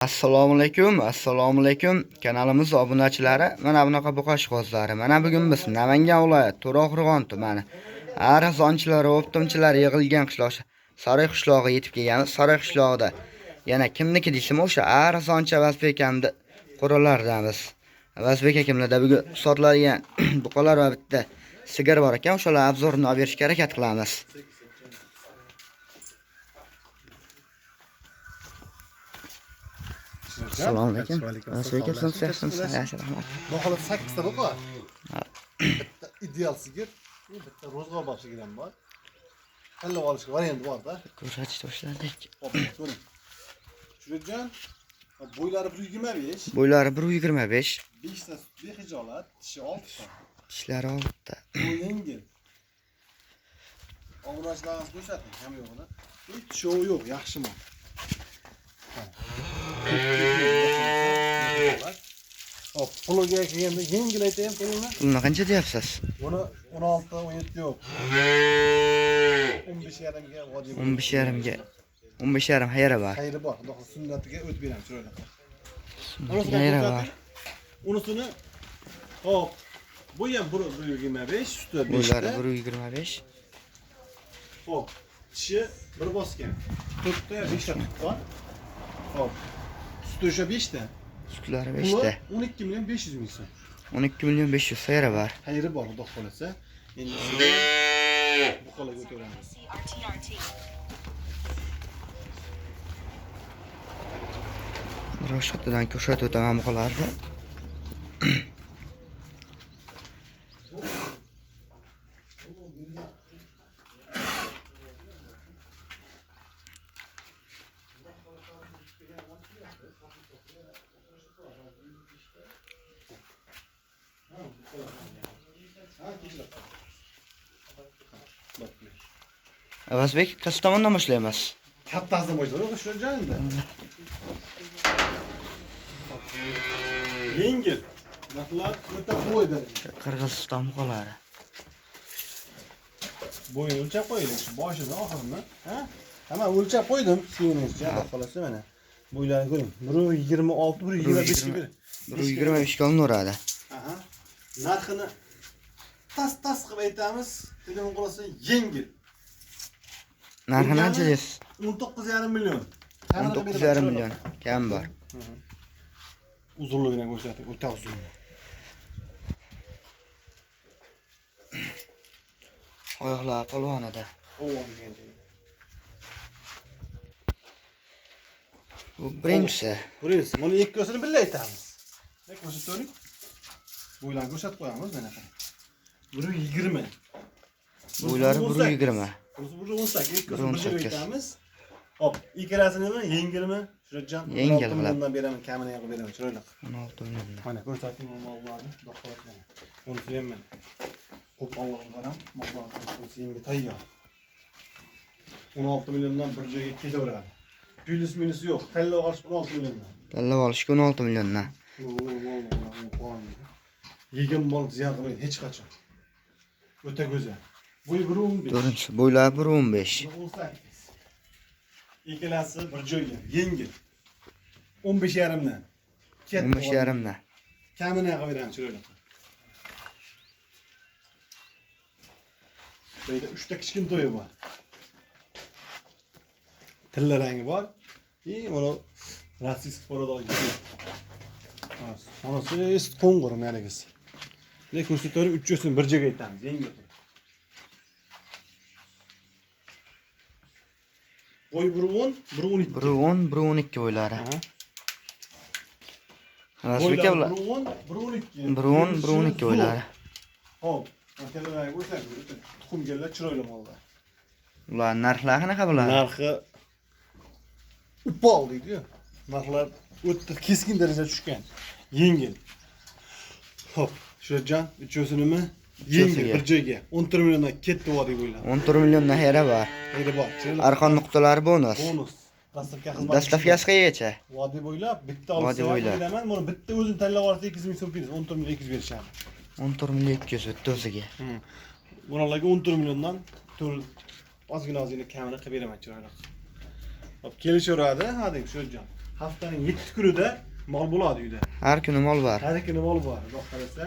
Assalomu alaykum. Kanalimiz obunachilari, mana bunaqa buqash qozlari. Mana bugun biz Namangan viloyati To'raqo'rg'on tumani arizonchilar, optimchilar yig'ilgan qishloq Saroy qishlog'iga yetib kelganmiz. Saroy qishlog'ida yana kimniki desam, o'sha arizonchi Vazbek akamni qurollardamiz. Vazbek akamlarda bugun sotiladigan buqalar va bitta sigir bor ekan, o'shalar obzorini olib berishga harakat qilamiz. Assalomu alaykum. Assalomu alaykum. Bahola 8 ta bor. Bitta ideal sigir, bitta ro'zg'or bosh sigir ham bor. Tanlab olishga variant bor-da. Ko'rsatish boshladik. Ko'ring. Shujon, bo'ylari 125. Bo'ylari 125. 5 ta behijolat, tishi 6 ta. Tishlari 6 ta. Bu yengil. Ovrashlarni ko'rsating, ham yo'qmi? Hech show yo'q, yaxshimi? Hop, pulga kelganda yengil aytayim pulni. Pulni qancha deyapsiz? Buni 16, 17 yo'q. 15.5 ga vodiy. 15.5 ga. 15.5 xayri bor. Xayri bor. Xudo xohlasa sunnatiga o't beramiz chiroyli. Xayri bor. Unisini hop, bu ham 125, ustida 5 Bo'ylari ta. 125. Hop, tishi bir bosgan. 4 ta, 5 ta tutgan. Hop. Suti o'sha 5 ta. Sutlari 5 ta. 12 million 500 ming so'm. 12 million 500 xayri bor. Xayri bor, xudo xolasa. Endi bu qolaga o'tamiz. Ro'shqatidan ko'rsatib o'taman buqalarni. Vazbek, qaysi tomondan boshlaymiz? Kattasidan boshlaymiz, o'sha joyda. Yengil. Narxlar o'ta bo'yda. Qirg'iziston buqalari. Bo'yini o'lchab qo'yaylik, shu boshidan oxirini, ha? Hamma o'lchab qo'ydim, suyuningizcha, xudo xolasa mana. Bo'ylarini ko'ring. 126, 125 ga 125 ga olinaveradi. Aha. Narxini tas qilib aytamiz, telefon qilsa yengil. Narxi qancha deysiz? 19,5 million. 19,5 million. Kam bor. Uzunligini ko'rsating, o'ta uzun. Oyoqlar polvonida. Bu birinchisi. Birinchisi, buni ikkosini birga aytamiz. Ko'rsataylik. Bo'ylarni ko'rsatib qo'yamiz mana qarang. 120. Bo'ylari 120. O'zi 118, ikkosini birga aytamiz. Hop, ikkalasini yengilmi? Shurajon, yengil milliondan beraman, kamini qilib beraman, chiroyli. 16 milliondan. Mana ko'rsating mollarni, do'xtirlar. Buni suyman. Ko'p Allohga qaram, mollarni senga tayyor. 16 milliondan bir joyga ketaveradi. Plus minus yo'q. Tanlab olish 16 milliondan. Tanlab olishga 16 milliondan. Yegan mol ziyon qilmaydi hech qachon. O'ta go'zal. Bo'y 1.15. To'rtinchi bo'ylari 1.15. 18. Ikkalasi bir joyga, yengil. 15,5 dan. 15,5 dan. Kamini qilib beramiz chiroyli. Böyle 3 ta kichkin to'yi bor. Tilla rangi bor. Mana rossiyskiy porodaga. Mana siz qo'ng'ir menagisi. Lekin ko'rsatib 3 bir joyga aytamiz, yengil. Boy 1.10, 1.12. 1.10, 1.12 bo'ylari. Vazbek bular 1.10, 1.12. 1.10, 1.12 bo'ylari. Hop, telefonga qo'ysak, tuxumgellar chiroyli mollar. Ular narxlari qanaqa bo'ladi? Narxi upol deydi-ku. Narxlar o'ta keskin darajada tushgan. Yengil. Hop, Shujon, uchovsinimi? Yengil bir joyga 14 milliondan ketdi vodiy bo'ylab. 14 milliondan xayri bor. Xayri bor. Arqon nuqtalari bonus. Bonus. Dastavkasi qayergacha? Vodiy bo'ylab bitta olsa beraman. Buni bitta o'zim tanlab olsa 200 ming so'm berasiz. 14 million 200 berishadi. 14 million 200 o'tdi o'ziga. Bularga 14 milliondan ozgina kamini qilib beraman chiroyli. Hop, kelishaveradi, ha deb Shujon. haftaning 7 kunida mol bo'ladi uyda. Har kuni mol bor. Har kuni mol bor. Xudo xolasa.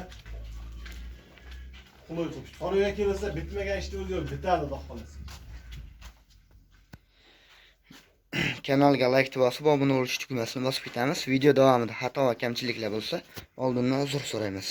Qulay qilib. Qoriga kelsa bitmagan ishni o'zi yo'q, bitadi xudo xolasa. Kanalga like bosib, obuna bo'lish tugmasini bosib ketamiz. Video davomida xato va kamchiliklar bo'lsa, oldindan uzr so'raymiz.